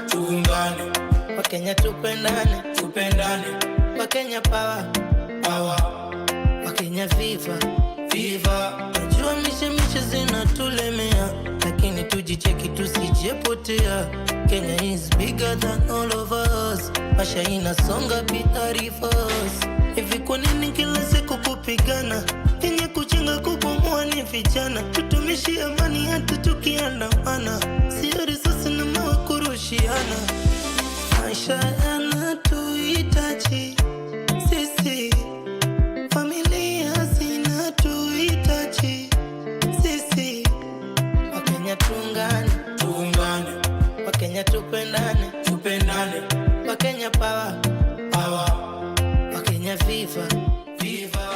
tuungane. Wakenya tupendane, tupendane. Wakenya power, power. Wakenya viva, viva. Najua mishemishe zinatulemea, lakini tujicheki tusijepotea. Kenya is bigger than all of us. Masha inasonga bila reverse. Hivi kwa nini kila siku kupigana? Kenya kuchenga kubomoa ni vijana. Tutumishi amani hata tukiandamana. Sio risasi na mawe kurushiana. Maisha yanatuhitaji sisi. Familia zinatuhitaji sisi. Wakenya tuungane, tuungane. Wakenya tupendane, tupendane. Wakenya power, power. Wakenya viva, viva.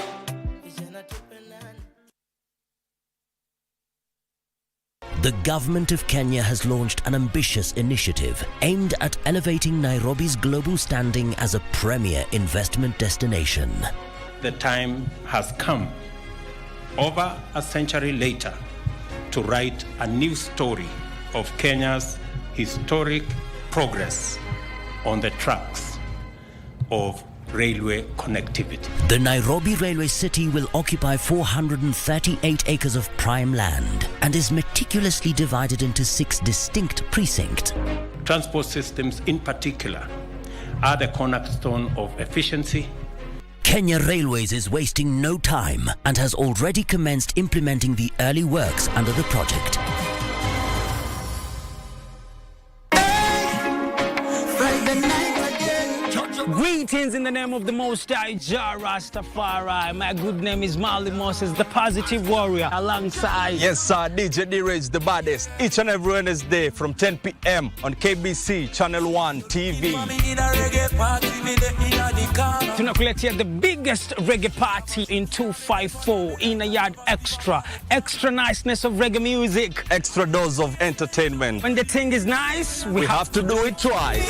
The government of Kenya has launched an ambitious initiative aimed at elevating Nairobi's global standing as a premier investment destination. The time has come, over a century later, to write a new story of Kenya's historic progress on the tracks of railway connectivity. The Nairobi Railway City will occupy 438 acres of prime land and is meticulously divided into 6 distinct precincts. Transport systems in particular are the cornerstone of efficiency. Kenya Railways is wasting no time and has already commenced implementing the early works under the project. Greetings in the name of the Most High Jah Rastafari. My good name is Marley Moses, the positive warrior, alongside... Yes, sir, DJ D-Rage, the baddest. Each and every Wednesday from 10 p.m. on KBC Channel 1 TV. Tunakuletea the biggest reggae party in 254 in a yard extra. Extra niceness of reggae music. Extra dose of entertainment. When the thing is nice, we have to do it twice.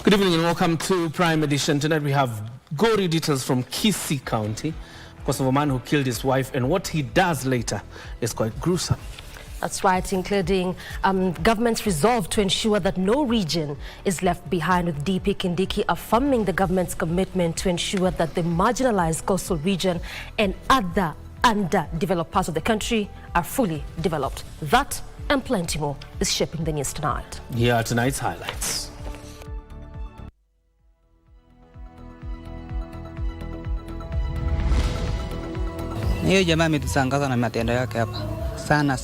Good evening and welcome to Prime Edition. Tonight we have gory details from Kisii County because of a man who killed his wife, and what he does later is quite gruesome. That's right, including government's resolve to ensure that no region is left behind, with DP Kindiki affirming the government's commitment to ensure that the marginalized coastal region and other underdeveloped parts of the country are fully developed. That and plenty more is shaping the news tonight. Here are tonight's highlights. Hiyo jamaa ametusangaza na matendo yake hapa. Sana.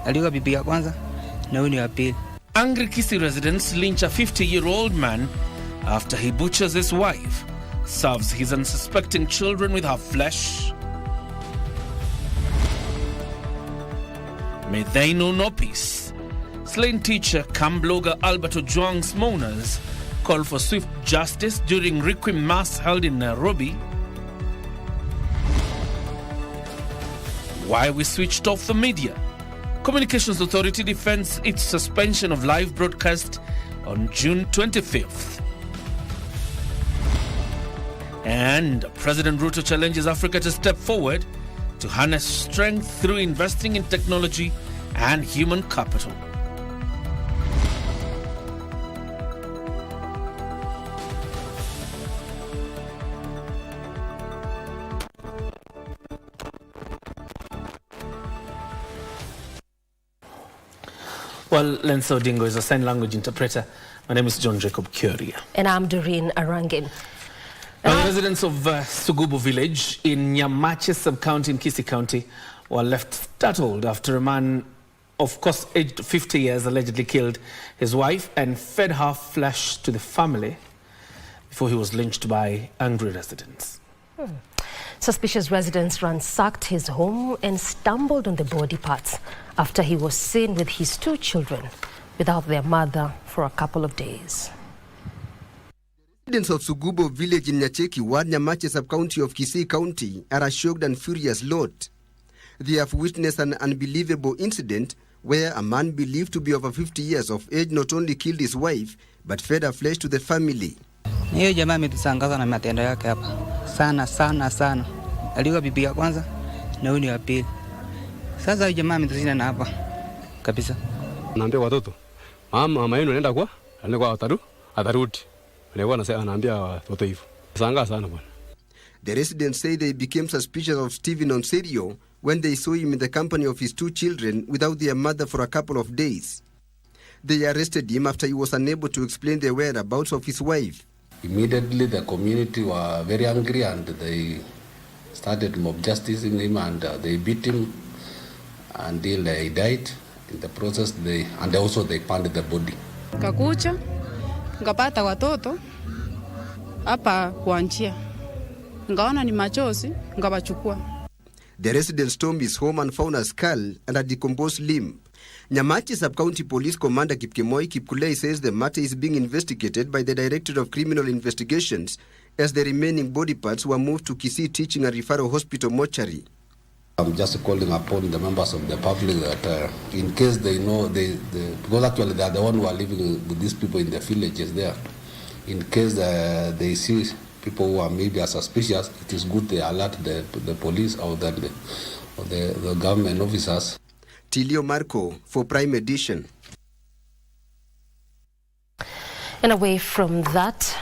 Aliua bibi ya kwanza na huyu ni wa pili. Angry Kisii residents lynch a 50-year-old man after he butchers his wife, serves his unsuspecting children with her flesh. May they know no peace. Slain teacher cum blogger Alberto Ojwang's mourners call for swift justice during Requiem Mass held in Nairobi. Why we switched off the media. Communications Authority defends its suspension of live broadcast on June 25th. And President Ruto challenges Africa to step forward to harness strength through investing in technology and human capital. Well, Lenso Dingo is a sign language interpreter. My name is John Jacob Kioria. And I'm Doreen Arange. Now, the residents of Sugubu village in Nyamache sub-county in Kisii County were left startled after a man, of course aged 50 years, allegedly killed his wife and fed her flesh to the family before he was lynched by angry residents. Suspicious residents ransacked his home and stumbled on the body parts after he was seen with his 2 children without their mother for a couple of days. Residents of Sugubu village in Nyacheki ward, Nyamache sub-county of Kisii County are a shocked and furious lot. They have witnessed an unbelievable incident where a man believed to be over 50 years of age not only killed his wife but fed her flesh to the family. Hiyo jamaa ametusangaza na matendo yake hapa. Sana sana sana. Aliua bibi ya kwanza na huyu ni wa pili. Sasa huyo jamaa ametusina na hapa kabisa. Naambia watoto, mama yenu anaenda kwa atarudi. The residents say they became suspicious of Stephen Onserio when they saw him in the company of his 2 children without their mother for a couple of days. They arrested him after he was unable to explain the whereabouts of his wife. Immediately the community were very angry and they started mob justicing him and they beat him until he died. In the process they found the body. Kakucha ngapata watoto hapa kwa njia. Ngaona ni machozi ngabachukua. The resident stormed his home and found a skull and a decomposed limb. Nyamache Sub-County Police Commander Kipkemoi Kipkulei says the matter is being investigated by the Directorate of Criminal Investigations as the remaining body parts were moved to Kisii Teaching and Referral Hospital mortuary. I'm just calling upon the members of the public that in case they know, because actually they are the one who are living with these people in the villages there. In case they see people who are maybe suspicious, it is good they alert the police or the government officers. Tilio Marco for Prime Edition. And away from that,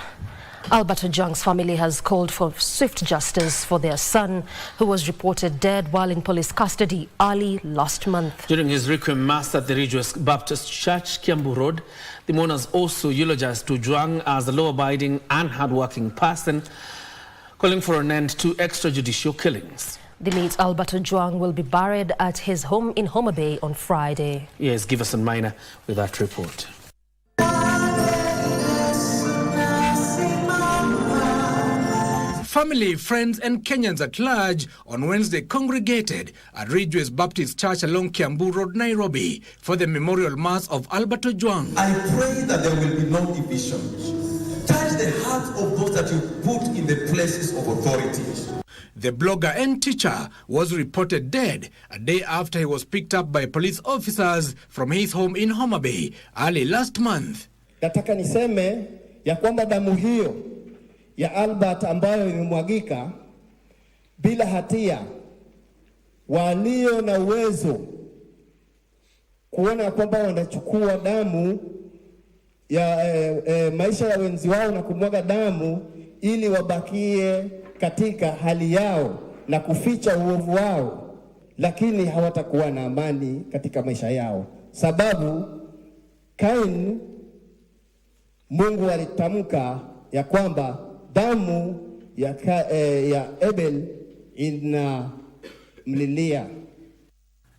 Alberto Ojwang's family has called for swift justice for their son, who was reported dead while in police custody early last month. During his requiem mass at the Ridgeway Baptist Church, Kiambu Road, the mourners also eulogized Ojwang as a law-abiding and hard-working person, calling for an end to extrajudicial killings. The late Alberto Ojwang will be buried at his home in Homa Bay on Friday. Yes, give us a minor with that report. Family, friends and Kenyans at large on Wednesday congregated at Ridgeway Baptist Church along Kiambu Road, Nairobi for the memorial mass of Alberto Ojwang. I pray that there will be no divisions. Touch the hearts of those that you put in the places of authority. The blogger and teacher was reported dead a day after he was picked up by police officers from his home in Homa Bay early last month. Nataka niseme ya kwamba damu hiyo ya Albert ambayo imemwagika bila hatia, walio na uwezo kuona kwamba wanachukua damu ya maisha ya wenzi wao na kumwaga damu ili wabakie katika hali yao na kuficha uovu wao, lakini hawatakuwa na amani katika maisha yao. Sababu Kain, Mungu alitamka ya kwamba damu ya Abel inamlilia.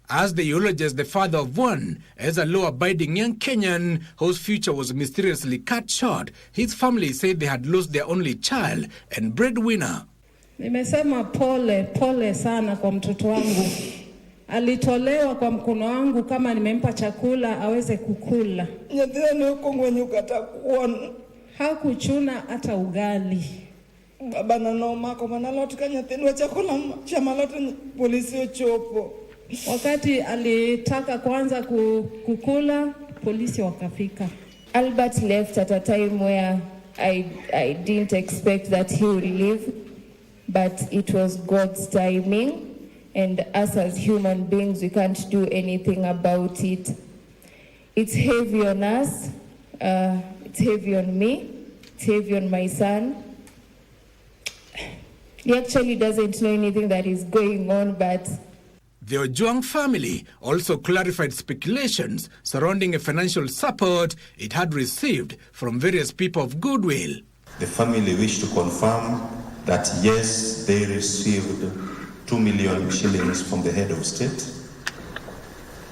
As the eulogized the father of one, as a law-abiding young Kenyan whose future was mysteriously cut short, his family said they had lost their only child and breadwinner. Nimesema pole sana kwa mtoto wangu. Alitolewa kwa mkono wangu kama nimempa chakula aweze kukula. Nyathani uko mwenye ukatakuona. Hakuchuna hata ugali. Baba na noma kwa manalo tukanyatendwa chakula cha maloto polisi ochopo. Wakati alitaka kuanza kukula, polisi wakafika. Albert left at a time where I didn't expect that he would leave, but it was God's timing, and us as human beings, we can't do anything about it. It's heavy on us, it's heavy on me, it's heavy on my son. He actually doesn't know anything that is going on, but... The Ojwang family also clarified speculations surrounding a financial support it had received from various people of goodwill. The family wished to confirm that yes, they received 2 million shillings from the head of state,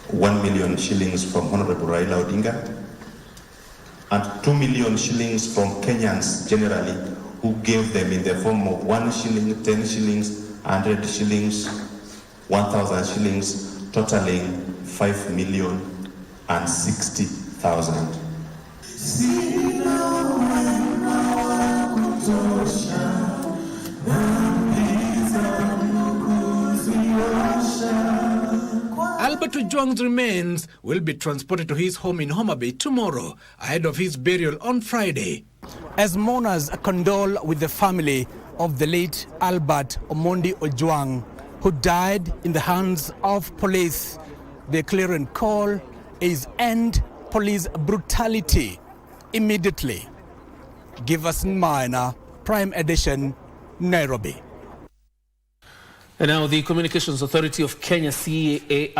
1 million shillings from Honorable Raila Odinga, and 2 million shillings from Kenyans generally, who gave them in the form of 1 shilling, 10 shillings, 100 shillings, 1,000 shillings, totaling 5,060,000. Alberto Ojwang's remains will be transported to his home in Homa Bay tomorrow, ahead of his burial on Friday. As mourners condole with the family of the late Albert Omondi Ojwang, who died in the hands of police, the clarion call is end police brutality immediately. Give us Minor, Prime Edition, Nairobi. And now the Communications Authority of Kenya, CA,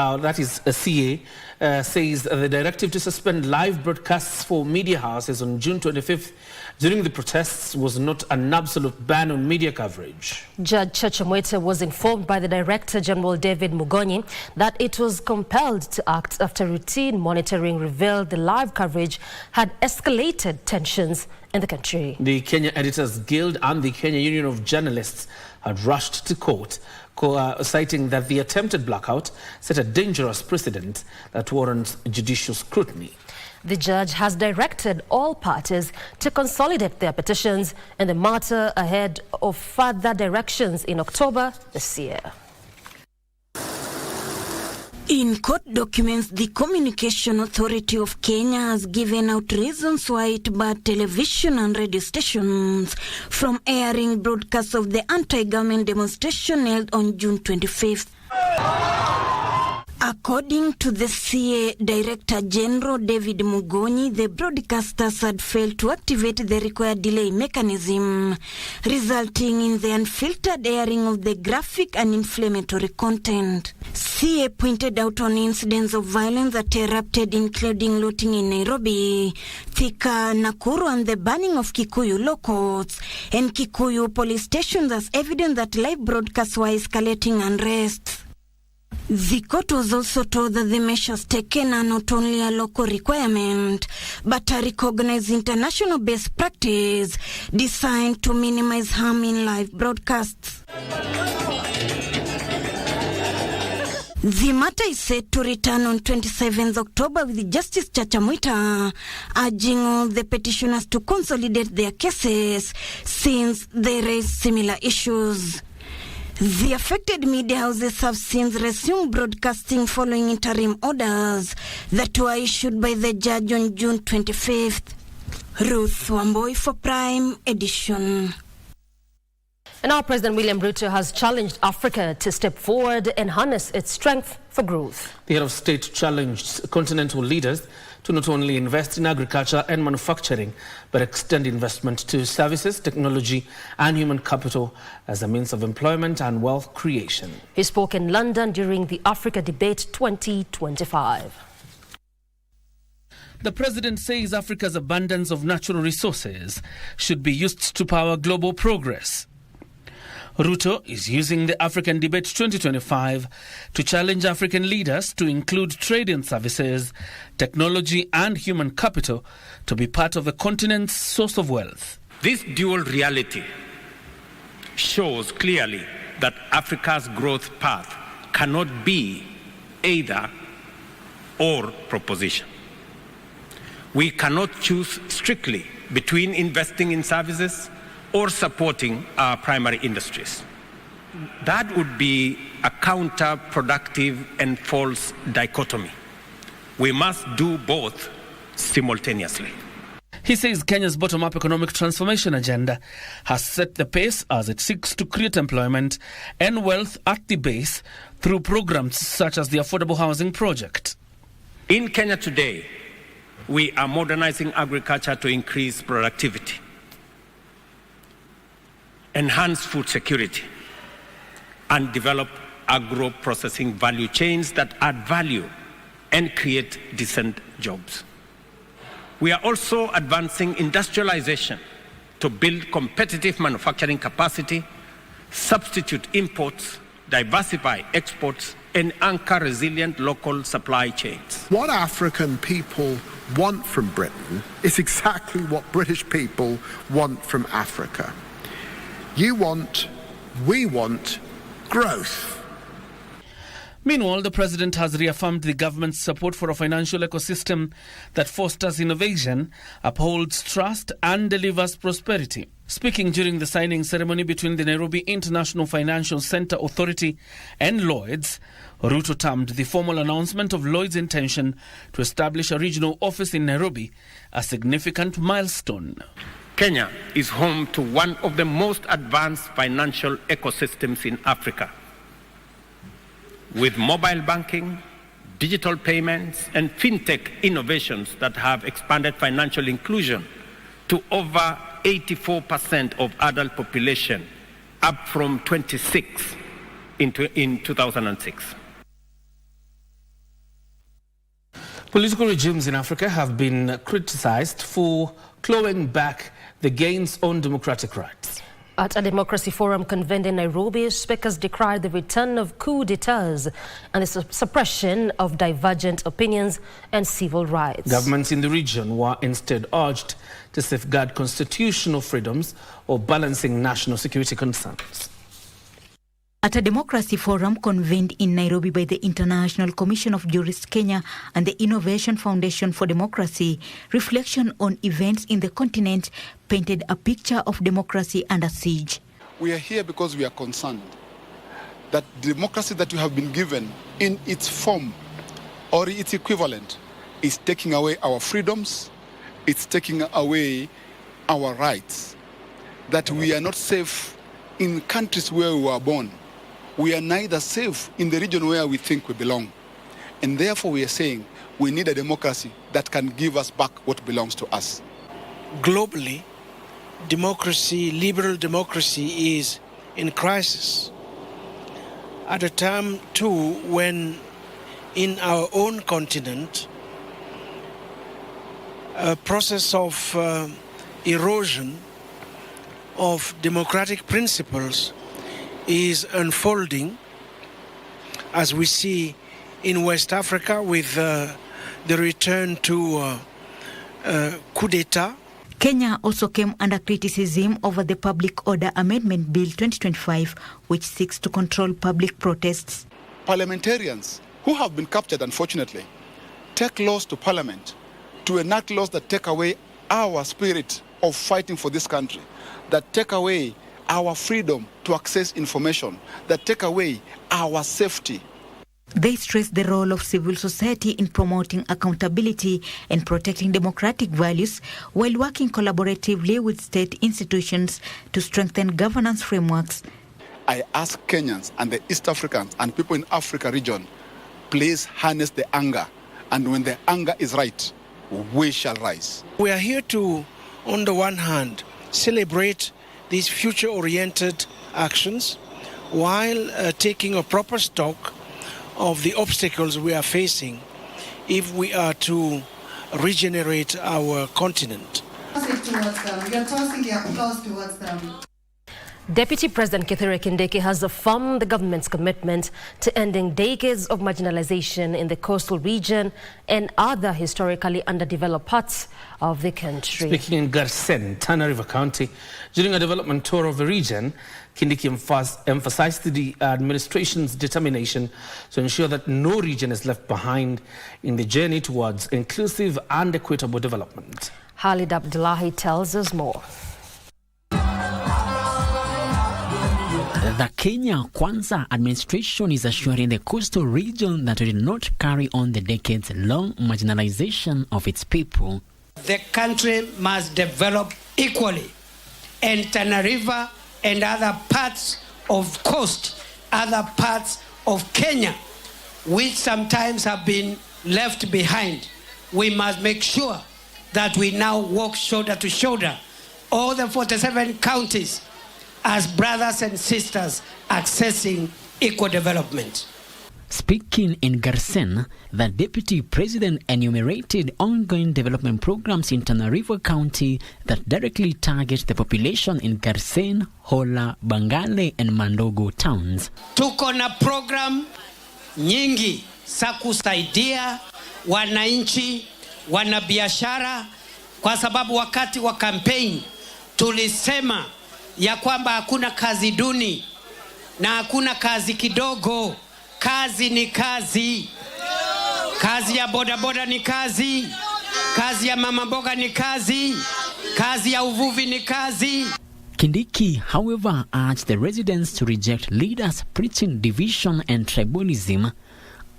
says the directive to suspend live broadcasts for media houses on June 25th during the protests was not an absolute ban on media coverage. Judge Chachomwete was informed by the Director General David Mugonyi that it was compelled to act after routine monitoring revealed the live coverage had escalated tensions in the country. The Kenya Editors Guild and the Kenya Union of Journalists had rushed to court, citing that the attempted blackout set a dangerous precedent that warrants judicial scrutiny. The judge has directed all parties to consolidate their petitions in the matter ahead of further directions in October this year. In court documents, the Communication Authority of Kenya has given out reasons why it barred television and radio stations from airing broadcasts of the anti-government demonstration held on June 25th. According to the CA Director General David Mugonyi, the broadcasters had failed to activate the required delay mechanism, resulting in the unfiltered airing of the graphic and inflammatory content. CA pointed out on incidents of violence that erupted, including looting in Nairobi, Thika, Nakuru, and the burning of Kikuyu law courts and Kikuyu police stations as evidence that live broadcasts were escalating unrest. The court was also told that the measures taken are not only a local requirement, but a recognized international best practice designed to minimize harm in live broadcasts. The matter is set to return on 27th October with Justice Chachamwita urging all the petitioners to consolidate their cases since they raise similar issues. The affected media houses have since resumed broadcasting following interim orders that were issued by the judge on June 25th. Ruth Wamboi for Prime Edition. And now President William Ruto has challenged Africa to step forward and harness its strength for growth. The head of state challenged continental leaders to not only invest in agriculture and manufacturing, but extend investment to services, technology and human capital as a means of employment and wealth creation. He spoke in London during the Africa Debate 2025. The president says Africa's abundance of natural resources should be used to power global progress. Ruto is using the African Debate 2025 to challenge African leaders to include trade and services, technology and human capital to be part of the continent's source of wealth. This dual reality shows clearly that Africa's growth path cannot be either or proposition. We cannot choose strictly between investing in services or supporting our primary industries. That would be a counterproductive and false dichotomy. We must do both simultaneously. He says Kenya's bottom-up economic transformation agenda has set the pace as it seeks to create employment and wealth at the base through programs such as the Affordable Housing Project. In Kenya today, we are modernizing agriculture to increase productivity, enhance food security, and develop agro-processing value chains that add value and create decent jobs. We are also advancing industrialization to build competitive manufacturing capacity, substitute imports, diversify exports, and anchor resilient local supply chains. What African people want from Britain is exactly what British people want from Africa. We want growth. Meanwhile, the president has reaffirmed the government's support for a financial ecosystem that fosters innovation, upholds trust, and delivers prosperity. Speaking during the signing ceremony between the Nairobi International Financial Centre Authority and Lloyds, Ruto termed the formal announcement of Lloyds' intention to establish a regional office in Nairobi a significant milestone. Kenya is home to one of the most advanced financial ecosystems in Africa, with mobile banking, digital payments, and fintech innovations that have expanded financial inclusion to over 84% of adult population, up from 26% in 2006. Political regimes in Africa have been criticized for clawing back the gains on democratic rights. At a democracy forum convened in Nairobi, speakers decried the return of coup d'etats and the suppression of divergent opinions and civil rights. Governments in the region were instead urged to safeguard constitutional freedoms or balancing national security concerns. At a democracy forum convened in Nairobi by the International Commission of Jurists Kenya and the Innovation Foundation for Democracy, reflection on events in the continent painted a picture of democracy under siege. We are here because we are concerned that democracy that we have been given in its form or its equivalent is taking away our freedoms, it's taking away our rights, that we are not safe in countries where we were born. We are neither safe in the region where we think we belong. And therefore we are saying we need a democracy that can give us back what belongs to us. Globally, democracy, liberal democracy is in crisis. At a time too when in our own continent, a process of erosion of democratic principles is unfolding, as we see in West Africa with the return to coup d'etat. Kenya also came under criticism over the Public Order Amendment Bill 2025, which seeks to control public protests. Parliamentarians who have been captured, unfortunately, take laws to Parliament to enact laws that take away our spirit of fighting for this country, that take away our freedom to access information, that take away our safety. They stress the role of civil society in promoting accountability and protecting democratic values while working collaboratively with state institutions to strengthen governance frameworks. I ask Kenyans and the East Africans and people in Africa region, please harness the anger, and when the anger is right, we shall rise. We are here to, on the one hand, celebrate these future-oriented actions while taking a proper stock of the obstacles we are facing if we are to regenerate our continent. You're tossing the applause towards them. Deputy President Kioria has affirmed the government's commitment to ending decades of marginalization in the coastal region and other historically underdeveloped parts of the country. Speaking in Garsen, Tana River County, during a development tour of the region, Kindiki emphasized the administration's determination to ensure that no region is left behind in the journey towards inclusive and equitable development. Khalid Abdullahi tells us more. The Kenya Kwanza administration is assuring the coastal region that it will not carry on the decades-long marginalization of its people The country must develop equally, and Tana River and other parts of coast, other parts of Kenya, which sometimes have been left behind. We must make sure that we now walk shoulder to shoulder, all the 47 counties, as brothers and sisters accessing equal development. Speaking in Garsen, the deputy president enumerated ongoing development programs in Tana River County that directly target the population in Garsen, Hola, Bangale and Mandogo towns. Tuko na program nyingi za kusaidia wananchi, wanabiashara, kwa sababu wakati wa campaign tulisema ya kwamba hakuna kazi duni na hakuna kazi kidogo. Kazi ni kazi. Kazi ya bodaboda ni kazi. Kazi ya mama mboga ni kazi. Kazi ya uvuvi ni kazi. Kindiki, however, urged the residents to reject leaders preaching division and tribalism,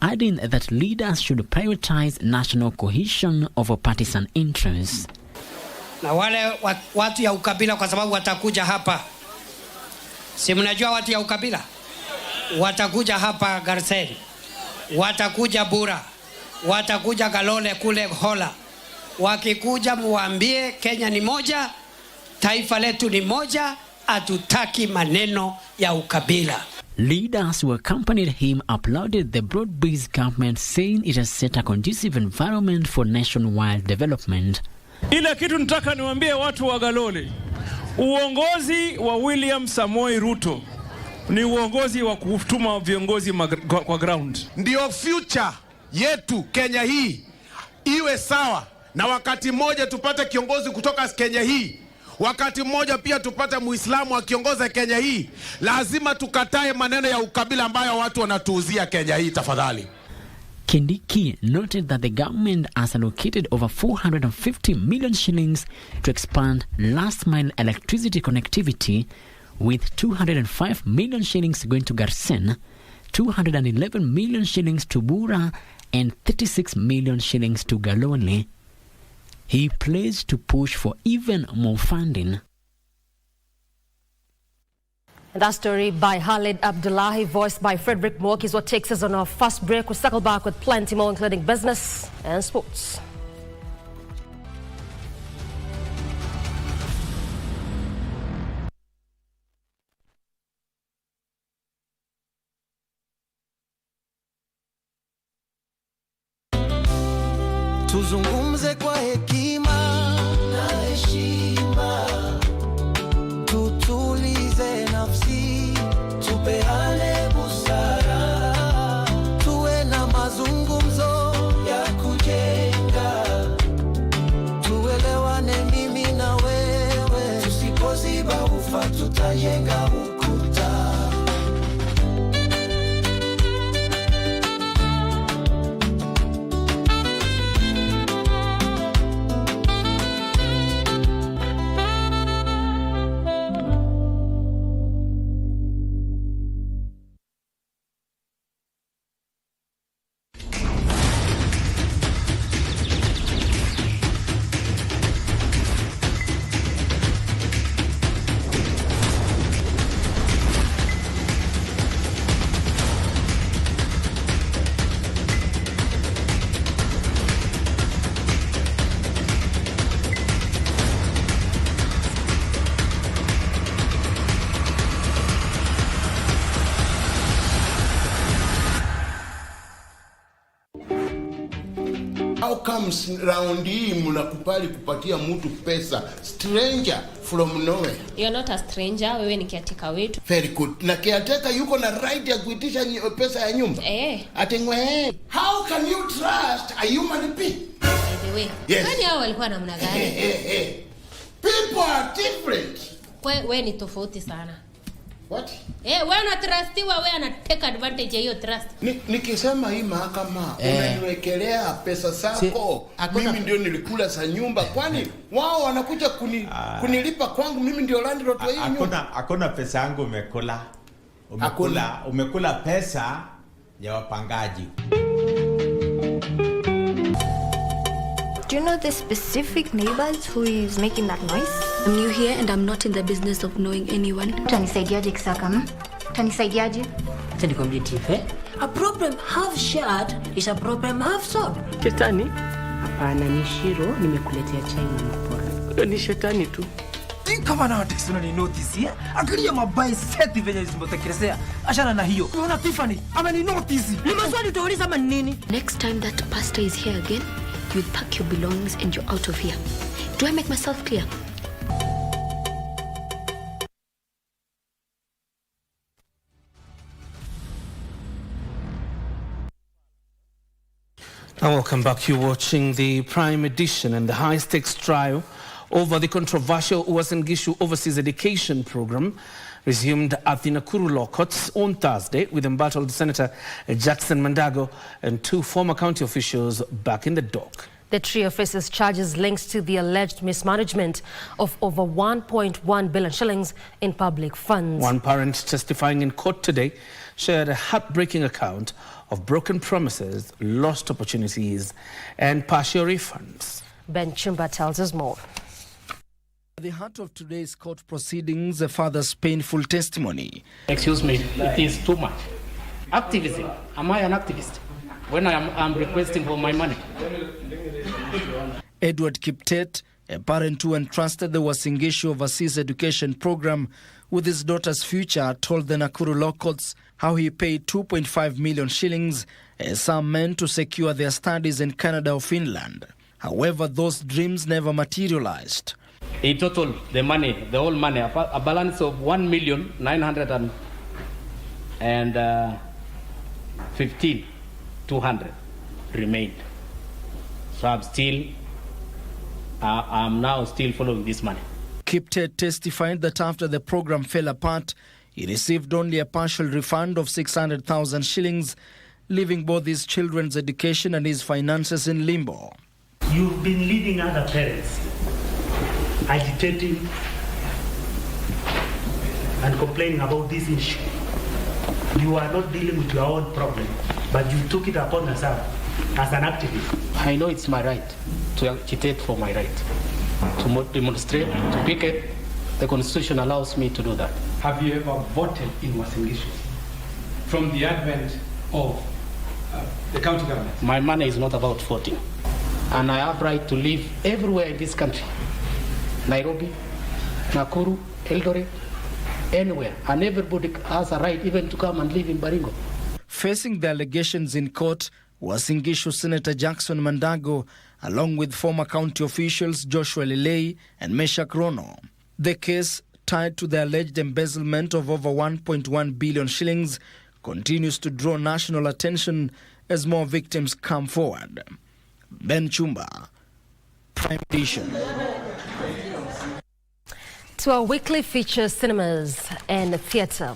adding that leaders should prioritize national cohesion over partisan interests. Na wale watu ya ukabila, kwa sababu watakuja hapa. Si mnajua watu ya ukabila? Watakuja hapa Garsen, watakuja Bura, watakuja Galole kule Hola. Wakikuja muambie Kenya ni moja, taifa letu ni moja, hatutaki maneno ya ukabila. Leaders who accompanied him applauded the broad-based government, saying it has set a conducive environment for nationwide development. Ile kitu nataka niwaambie watu wa Galole, uongozi wa William Samoei Ruto ni uongozi wa kutuma viongozi kwa ground. Ndio future yetu Kenya hii iwe sawa, na wakati mmoja tupate kiongozi kutoka Kenya hii, wakati mmoja pia tupate Muislamu akiongoza Kenya hii. Lazima tukatae maneno ya ukabila ambayo watu wanatuuzia Kenya hii, tafadhali. Kindiki noted that the government has allocated over 450 million shillings to expand last-mile electricity connectivity, with 205 million shillings going to Garsen, 211 million shillings to Bura, and 36 million shillings to Galole. He pledged to push for even more funding. And that story by Khalid Abdullahi, voiced by Frederick Mook, is what takes us on our first break. We'll circle back with plenty more, including business and sports. Tuzungumze kwa hekima na heshima, tutulize nafsi, tupeane busara, tuwe na mazungumzo ya kujenga, tuelewane mimi na wewe, tusipoziba ufa tutajenga ukuta. How comes round hii mnakubali kupatia mtu pesa, stranger from nowhere? You're not a stranger, wewe ni kiatika wetu. Very good. Na kiateka yuko na right ya kuitisha pesa ya nyumba? Atengwe. How can you trust a human being? By the way, yes. Kwani hao walikuwa namna gani? People are different. Wewe ni tofauti sana. What? Wewe una trustiwa, wewe ana take advantage ya hiyo trust. Nikisema hii mahakama unaniwekelea pesa zako, mimi ndio nilikula sa nyumba, kwani wao wanakuja kunilipa kwangu, mimi ndio landlord wa hii nyumba. Hakuna pesa yangu umekula. Umekula pesa ya wapangaji. Do you know the specific neighbors who is making that noise? I'm new here and I'm not in the business of knowing anyone. Utanisaidiaje Kisaka? Utanisaidiaje? A problem half shared is a problem half solved. Shetani? Hapana, ni Shiro, nimekuletea chai nimepora. Ni shetani tu. Kama na watesi unani notice ya? Angalia mabai seti venye zimbotekelezea. Ashana na hiyo. Unaona Tiffany? Ama ni notice. Ni maswali utauliza ama nini? Next time that pastor is here again, you pack your belongings and you're out of here. Do I make myself clear? Now welcome back. You're watching the Prime Edition, and the high-stakes trial over the controversial Uasin Gishu Overseas Education Program resumed at the Nakuru Law Courts on Thursday with embattled Senator Jackson Mandago and 2 former county officials back in the dock. The trio faces charges linked to the alleged mismanagement of over 1.1 billion shillings in public funds. One parent testifying in court today shared a heartbreaking account of broken promises, lost opportunities, and partial refunds. Ben Chumba tells us more. At the heart of today's court proceedings, a father's painful testimony. Excuse me, it is too much. Activism. Am I an activist when I'm requesting for my money? Edward Kiptet, a parent who entrusted the Uasin Gishu Overseas Education Program with his daughter's future, told the Nakuru Law Courts how he paid 2.5 million shillings, a sum meant to secure their studies in Canada or Finland. However, those dreams never materialized. In total, the money, the whole money, a balance of 1,915,200 remained. So I'm now still following this money. Kiptet testified that after the program fell apart, he received only a partial refund of 600,000 shillings, leaving both his children's education and his finances in limbo. You've been leading other parents, agitating and complaining about this issue. You are not dealing with your own problem, but you took it upon yourself as an activist. I know it's my right to agitate for my right, to demonstrate, to picket. The Constitution allows me to do that. Have you ever voted in Uasin Gishu from the advent of the county government? My money is not about voting. And I have right to live everywhere in this country. Nairobi, Nakuru, Eldoret, anywhere. And everybody has a right even to come and live in Baringo. Facing the allegations in court, Uasin Gishu Senator Jackson Mandago, along with former county officials Joshua Lilei and Meshach Rono. The case, tied to the alleged embezzlement of over 1.1 billion shillings, continues to draw national attention as more victims come forward. Ben Chumba, Prime Edition. To our weekly feature, cinemas and theatre.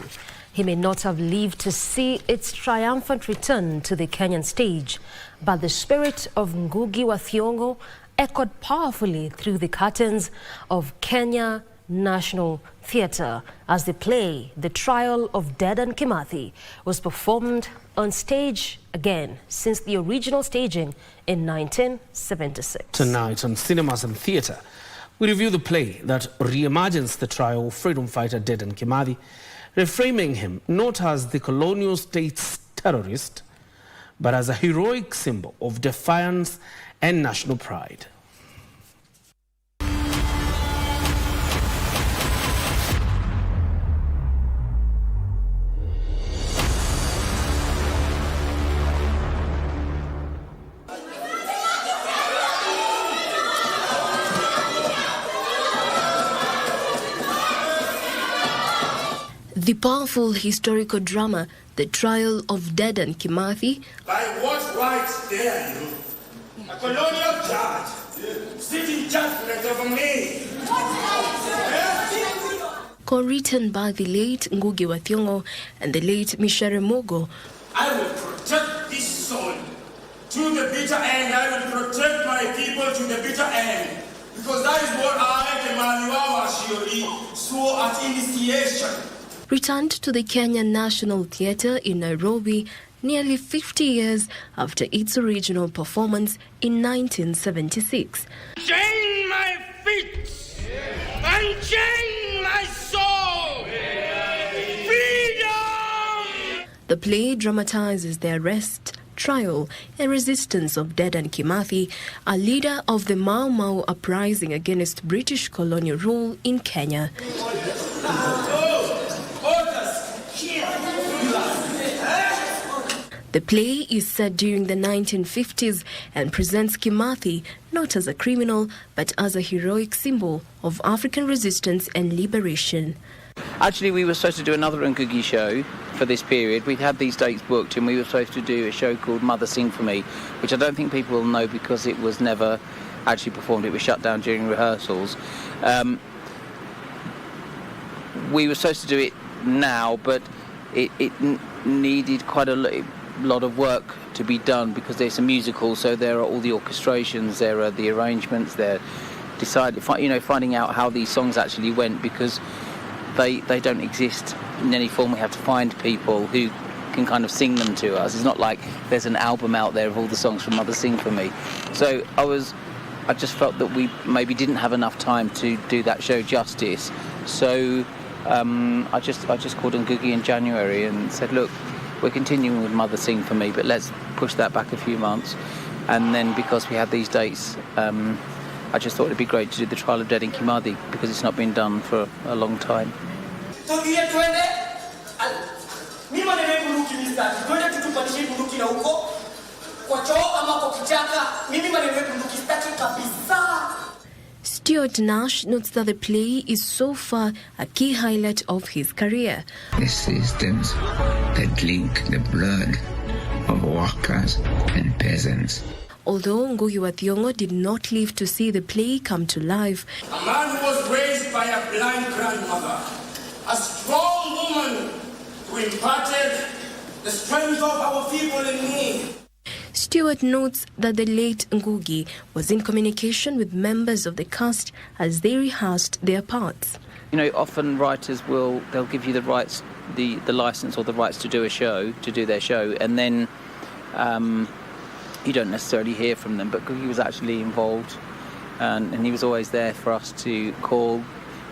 He may not have lived to see its triumphant return to the Kenyan stage, but the spirit of Ngugi wa Thiong'o echoed powerfully through the curtains of Kenya National Theatre as the play, The Trial of Dedan Kimathi, was performed on stage again since the original staging in 1976. Tonight on Cinemas and Theatre, we review the play that reimagines the trial of freedom fighter Dedan Kimathi, reframing him not as the colonial state's terrorist, but as a heroic symbol of defiance and national pride. The powerful historical drama, The Trial of Dedan Kimathi, by what right dare you, a colonial judge, sitting judgment over me? co-written by the late Ngugi wa Thiong'o and the late Mishere Mogo. I will protect this soul to the bitter end. I will protect my people to the bitter end. Because that is what I, the Maliwawa Shiori, swore at initiation. Returned to the Kenya National Theatre in Nairobi nearly 50 years after its original performance in 1976. Chain my feet and chain my soul. Freedom! The play dramatizes the arrest, trial and resistance of Dedan Kimathi, a leader of the Mau Mau uprising against British colonial rule in Kenya. The play is set during the 1950s and presents Kimathi not as a criminal but as a heroic symbol of African resistance and liberation. Actually, we were supposed to do another Ngugi show for this period. We'd had these dates booked and we were supposed to do a show called Mother Sing For Me, which I don't think people will know because it was never actually performed. It was shut down during rehearsals. We were supposed to do it now, but it needed quite a lot of work to be done because there's a musical, so there are all the orchestrations, there are the arrangements, there finding out how these songs actually went, because they don't exist in any form. We have to find people who can kind of sing them to us. It's not like there's an album out there of all the songs from Mother Sing For Me. So I just felt that we maybe didn't have enough time to do that show justice. So I just called Ngugi in January and said, look, we're continuing with Mother Sing For Me, but let's push that back a few months. And then because we had these dates, I just thought it'd be great to do the trial of Dedan Kimathi because it's not been done for a long time. Stuart Nash notes that the play is so far a key highlight of his career. The systems that link the blood of workers and peasants. Although Ngugi wa Thiong'o did not live to see the play come to life, A man who was raised by a blind grandmother, a strong woman who imparted the strength of our people in me. Stuart notes that the late Ngugi was in communication with members of the cast as they rehearsed their parts. You know, often writers they'll give you the rights, the license or the rights to do a show, to do their show, and then you don't necessarily hear from them, but Ngugi was actually involved, and he was always there for us to call,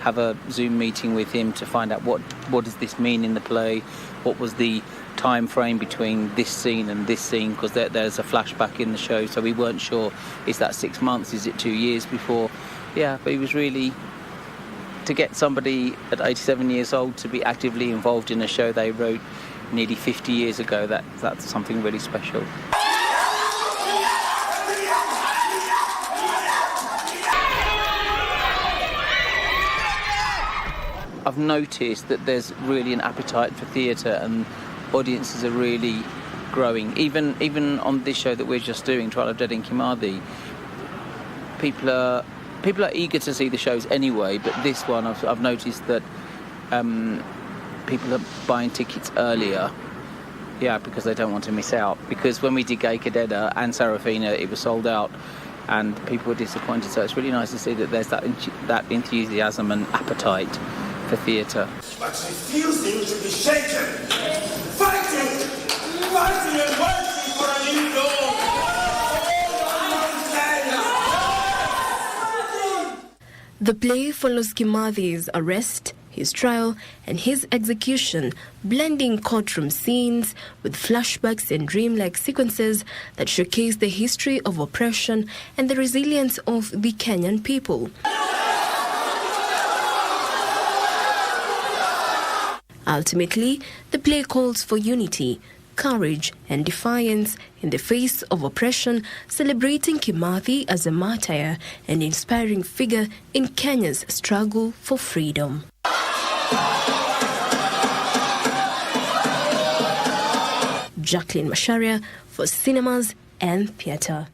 have a Zoom meeting with him to find out what does this mean in the play, what was the time frame between this scene and this scene, because there's a flashback in the show, so we weren't sure, is that 6 months, is it 2 years before? Yeah, but he was really, to get somebody at 87 years old to be actively involved in a show they wrote nearly 50 years ago, that's something really special. I've noticed that there's really an appetite for theatre and audiences are really growing. Even on this show that we're just doing, Trial of Dedan Kimathi, people are eager to see the shows anyway, but this one I've noticed that people are buying tickets earlier, because they don't want to miss out. Because when we did Gay Cadetta and Sarafina, it was sold out and people were disappointed, so it's really nice to see that there's that enthusiasm and appetite for theatre. But refusing to be shaken, fighting and working for a new dawn. The play follows Kimathi's arrest, his trial, and his execution, blending courtroom scenes with flashbacks and dreamlike sequences that showcase the history of oppression and the resilience of the Kenyan people. Ultimately, the play calls for unity, courage and defiance in the face of oppression, celebrating Kimathi as a martyr and inspiring figure in Kenya's struggle for freedom. Jacqueline Masharia for Cinemas and Theatre.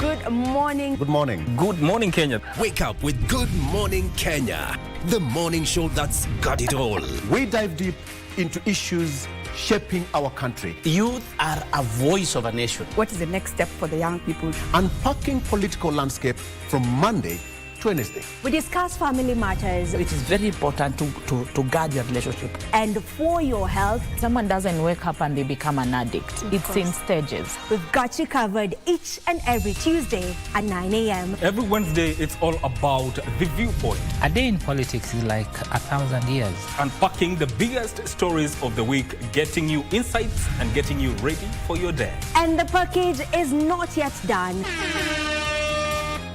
Good morning. Good morning. Good morning, Kenya. Wake up with Good Morning Kenya, the morning show that's got it all. We dive deep into issues shaping our country. Youth are a voice of a nation. What is the next step for the young people? Unpacking political landscape from Monday to Wednesday. We discuss family matters. It is very important to guard your relationship. And for your health. Someone doesn't wake up and they become an addict. It's in stages. We've got you covered each and every Tuesday at 9 a.m. Every Wednesday, it's all about The Viewpoint. A day in politics is like 1,000 years. Unpacking the biggest stories of the week, getting you insights and getting you ready for your day. And the package is not yet done.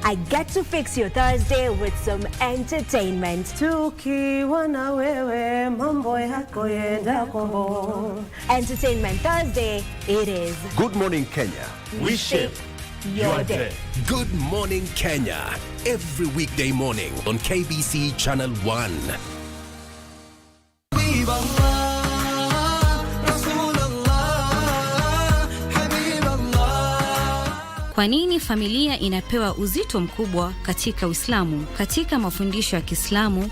I get to fix your Thursday with some entertainment. Entertainment Thursday, it is. Good Morning Kenya. We shape your day. Good Morning Kenya. Every weekday morning on KBC Channel 1. Kwa nini familia inapewa uzito mkubwa katika Uislamu? Katika mafundisho ya Kiislamu,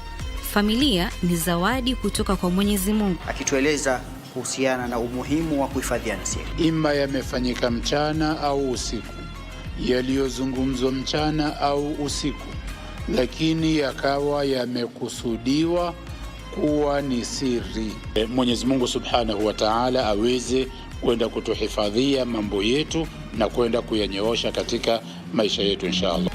familia ni zawadi kutoka kwa Mwenyezi Mungu. Akitueleza kuhusiana na umuhimu wa kuhifadhiana siri. Ima yamefanyika mchana au usiku, yaliyozungumzwa mchana au usiku, lakini yakawa yamekusudiwa kuwa ni siri. Mwenyezi Mungu Subhanahu wa Ta'ala aweze kwenda kutuhifadhia mambo yetu na kwenda kuyanyoosha katika maisha yetu inshallah.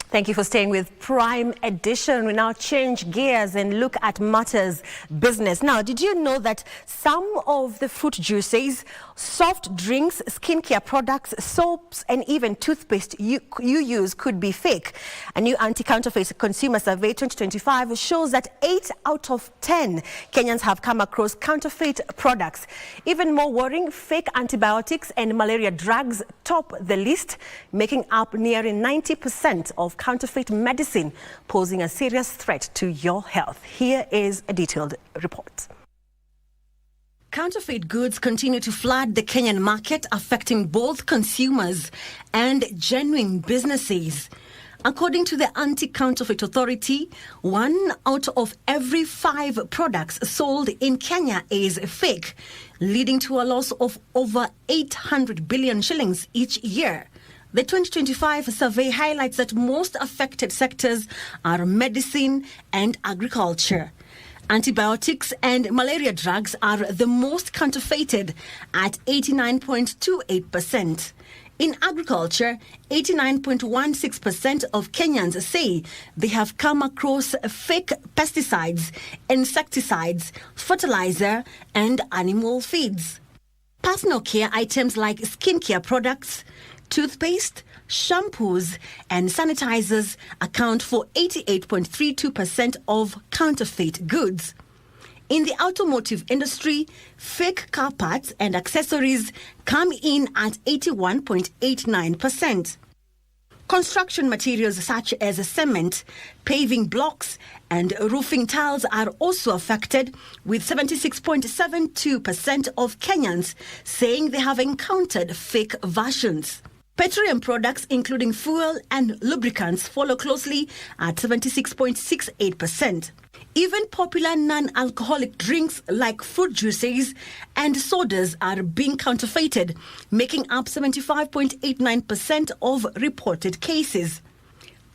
Thank you for staying with Prime Edition. We now change gears and look at matters business. Now, did you know that some of the fruit juices, soft drinks, skincare products, soaps, and even toothpaste you use could be fake? A new anti-counterfeit consumer survey 2025 shows that 8 out of 10 Kenyans have come across counterfeit products. Even more worrying, fake antibiotics and malaria drugs top the list, making up nearly 90% of counterfeit medicine, posing a serious threat to your health. Here is a detailed report. Counterfeit goods continue to flood the Kenyan market, affecting both consumers and genuine businesses. According to the Anti-Counterfeit Authority, 1 out of every 5 products sold in Kenya is fake, leading to a loss of over 800 billion shillings each year. The 2025 survey highlights that most affected sectors are medicine and agriculture. Antibiotics and malaria drugs are the most counterfeited at 89.28%. In agriculture, 89.16% of Kenyans say they have come across fake pesticides, insecticides, fertilizer, and animal feeds. Personal care items like skincare products, toothpaste, shampoos, and sanitizers account for 88.32% of counterfeit goods. In the automotive industry, fake car parts and accessories come in at 81.89%. Construction materials such as cement, paving blocks, and roofing tiles are also affected, with 76.72% of Kenyans saying they have encountered fake versions. Petroleum products, including fuel and lubricants, follow closely at 76.68%. Even popular non-alcoholic drinks like fruit juices and sodas are being counterfeited, making up 75.89% of reported cases.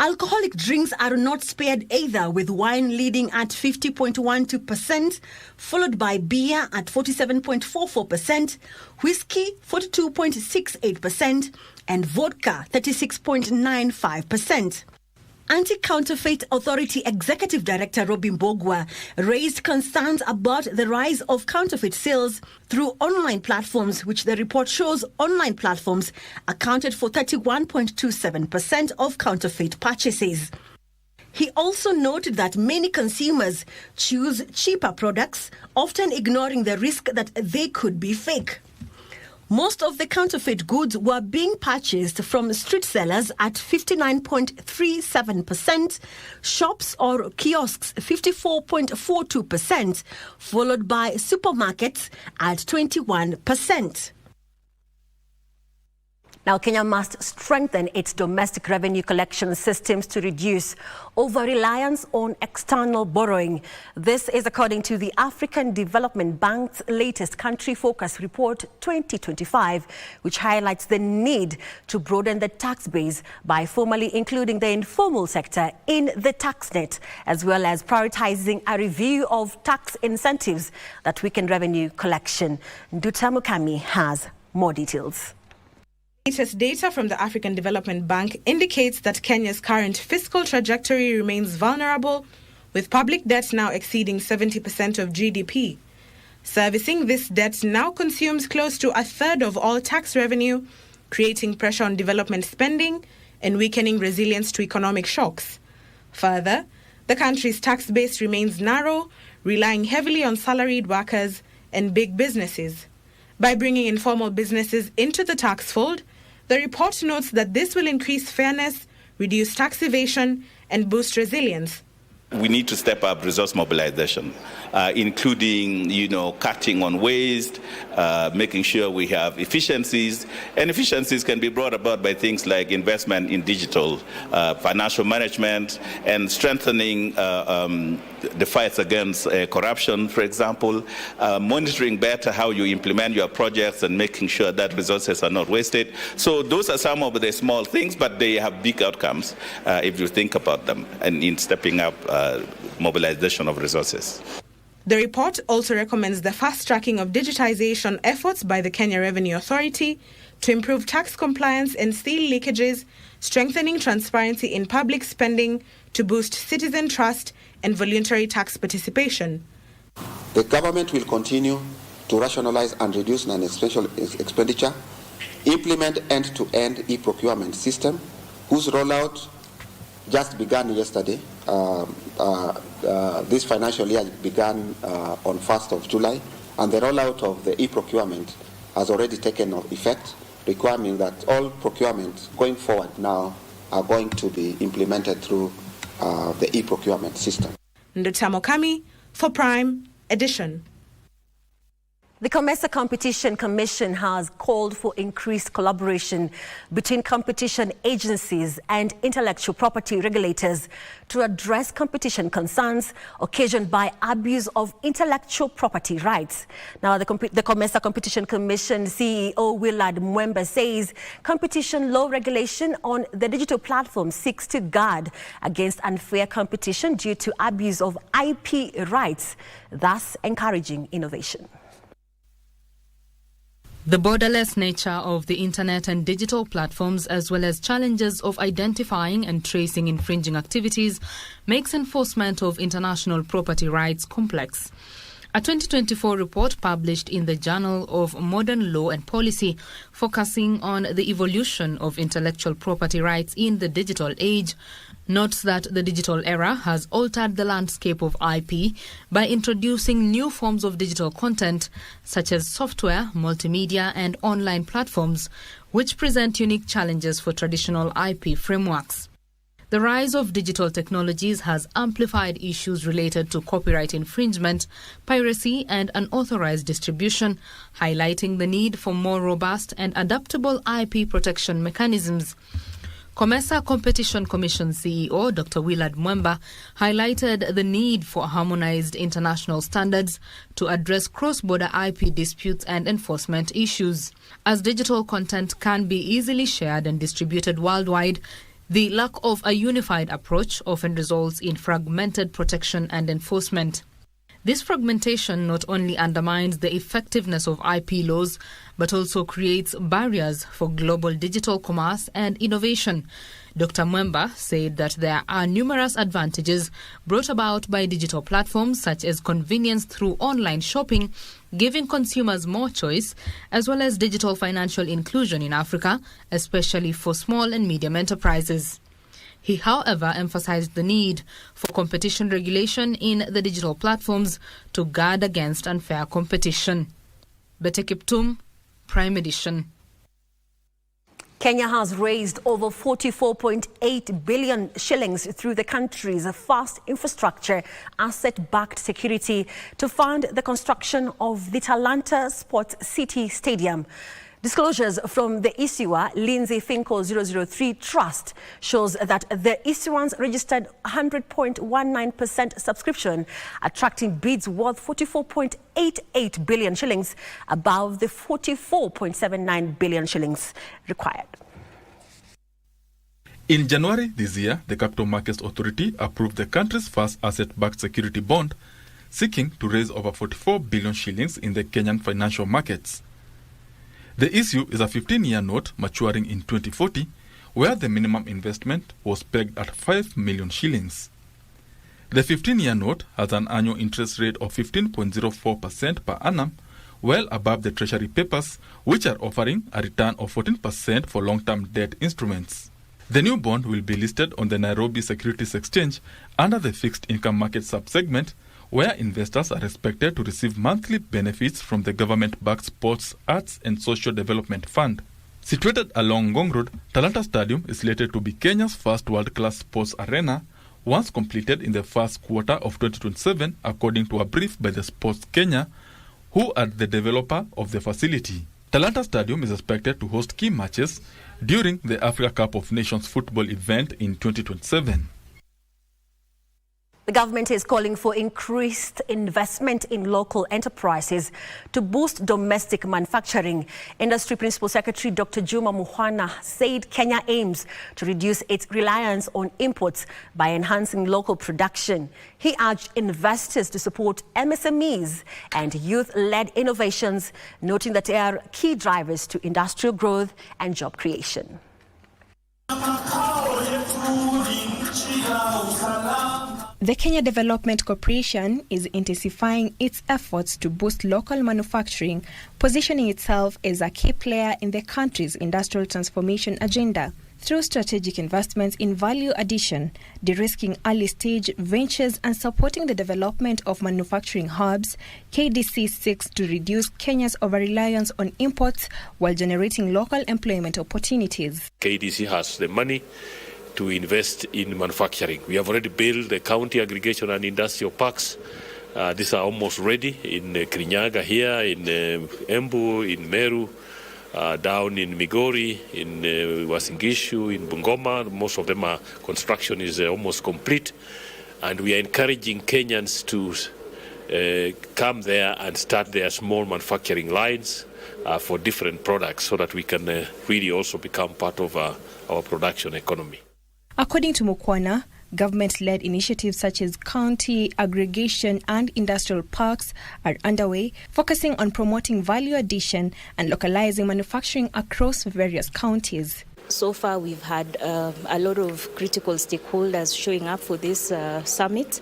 Alcoholic drinks are not spared either, with wine leading at 50.12%, followed by beer at 47.44%, whiskey 42.68%, and vodka 36.95%. Anti-Counterfeit Authority Executive Director Robin Bogwa raised concerns about the rise of counterfeit sales through online platforms, which the report shows online platforms accounted for 31.27% of counterfeit purchases. He also noted that many consumers choose cheaper products, often ignoring the risk that they could be fake. Most of the counterfeit goods were being purchased from street sellers at 59.37%, shops or kiosks 54.42%, followed by supermarkets at 21%. Now, Kenya must strengthen its domestic revenue collection systems to reduce over-reliance on external borrowing. This is according to the African Development Bank's latest Country Focus Report 2025, which highlights the need to broaden the tax base by formally including the informal sector in the tax net, as well as prioritizing a review of tax incentives that weaken revenue collection. Nduta Mukami has more details. Latest data from the African Development Bank indicates that Kenya's current fiscal trajectory remains vulnerable, with public debt now exceeding 70% of GDP. Servicing this debt now consumes close to a third of all tax revenue, creating pressure on development spending and weakening resilience to economic shocks. Further, the country's tax base remains narrow, relying heavily on salaried workers and big businesses. By bringing informal businesses into the tax fold, the report notes that this will increase fairness, reduce tax evasion, and boost resilience. We need to step up resource mobilization, including, cutting on waste, making sure we have efficiencies. And efficiencies can be brought about by things like investment in digital, financial management, and strengthening the fights against corruption, for example, monitoring better how you implement your projects and making sure that resources are not wasted. So those are some of the small things, but they have big outcomes if you think about them and in stepping up mobilization of resources. The report also recommends the fast-tracking of digitization efforts by the Kenya Revenue Authority to improve tax compliance and seal leakages, strengthening transparency in public spending to boost citizen trust and voluntary tax participation. The government will continue to rationalize and reduce non-essential expenditure, implement end-to-end e-procurement system, whose rollout just began yesterday. This financial year began on 1st of July, and the rollout of the e-procurement has already taken effect, requiring that all procurement going forward now are going to be implemented through the e-procurement system. Nduta Mukami for Prime Edition. The COMESA Competition Commission has called for increased collaboration between competition agencies and intellectual property regulators to address competition concerns occasioned by abuse of intellectual property rights. Now, the COMESA Competition Commission CEO Willard Mwemba says competition law regulation on the digital platform seeks to guard against unfair competition due to abuse of IP rights, thus encouraging innovation. The borderless nature of the internet and digital platforms, as well as challenges of identifying and tracing infringing activities, makes enforcement of international property rights complex. A 2024 report published in the Journal of Modern Law and Policy, focusing on the evolution of intellectual property rights in the digital age, notes that the digital era has altered the landscape of IP by introducing new forms of digital content, such as software, multimedia, and online platforms, which present unique challenges for traditional IP frameworks. The rise of digital technologies has amplified issues related to copyright infringement, piracy, and unauthorized distribution, highlighting the need for more robust and adaptable IP protection mechanisms. COMESA Competition Commission CEO Dr. Willard Mwemba highlighted the need for harmonized international standards to address cross-border IP disputes and enforcement issues. As digital content can be easily shared and distributed worldwide, the lack of a unified approach often results in fragmented protection and enforcement. This fragmentation not only undermines the effectiveness of IP laws, but also creates barriers for global digital commerce and innovation. Dr. Mwemba said that there are numerous advantages brought about by digital platforms, such as convenience through online shopping, giving consumers more choice, as well as digital financial inclusion in Africa, especially for small and medium enterprises. He, however, emphasized the need for competition regulation in the digital platforms to guard against unfair competition. Bete Kiptum, Prime Edition. Kenya has raised over 44.8 billion shillings through the country's fast infrastructure asset-backed security to fund the construction of the Talanta Stadium. Disclosures from the issuer, Lindsay Finco 003 Trust, shows that the issuance registered 100.19% subscription, attracting bids worth 44.88 billion shillings above the 44.79 billion shillings required. In January this year, the Capital Markets Authority approved the country's first asset-backed security bond, seeking to raise over 44 billion shillings in the Kenyan financial markets. The issue is a 15-year note maturing in 2040, where the minimum investment was pegged at 5 million shillings. The 15-year note has an annual interest rate of 15.04% per annum, well above the Treasury papers, which are offering a return of 14% for long-term debt instruments. The new bond will be listed on the Nairobi Securities Exchange under the fixed income market subsegment, where investors are expected to receive monthly benefits from the government-backed Sports, Arts and Social Development Fund. Situated along Ngong Road, Talanta Stadium is slated to be Kenya's first world-class sports arena, once completed in the first quarter of 2027, according to a brief by the Sports Kenya, who are the developer of the facility. Talanta Stadium is expected to host key matches during the Africa Cup of Nations football event in 2027. The government is calling for increased investment in local enterprises to boost domestic manufacturing. Industry Principal Secretary Dr. Juma Muhwana said Kenya aims to reduce its reliance on imports by enhancing local production. He urged investors to support MSMEs and youth-led innovations, noting that they are key drivers to industrial growth and job creation. The Kenya Development Corporation is intensifying its efforts to boost local manufacturing, positioning itself as a key player in the country's industrial transformation agenda. Through strategic investments in value addition, de-risking early-stage ventures and supporting the development of manufacturing hubs, KDC seeks to reduce Kenya's over-reliance on imports while generating local employment opportunities. KDC has the money to invest in manufacturing. We have already built the county aggregation and industrial parks. These are almost ready in Kirinyaga here, in Embu, in Meru, down in Migori, in Uasin Gishu, in Bungoma. Most of them construction is almost complete. And we are encouraging Kenyans to come there and start their small manufacturing lines for different products so that we can really also become part of our production economy. According to Mukwana, government-led initiatives such as county aggregation and industrial parks are underway, focusing on promoting value addition and localizing manufacturing across various counties. So far, we've had a lot of critical stakeholders showing up for this summit.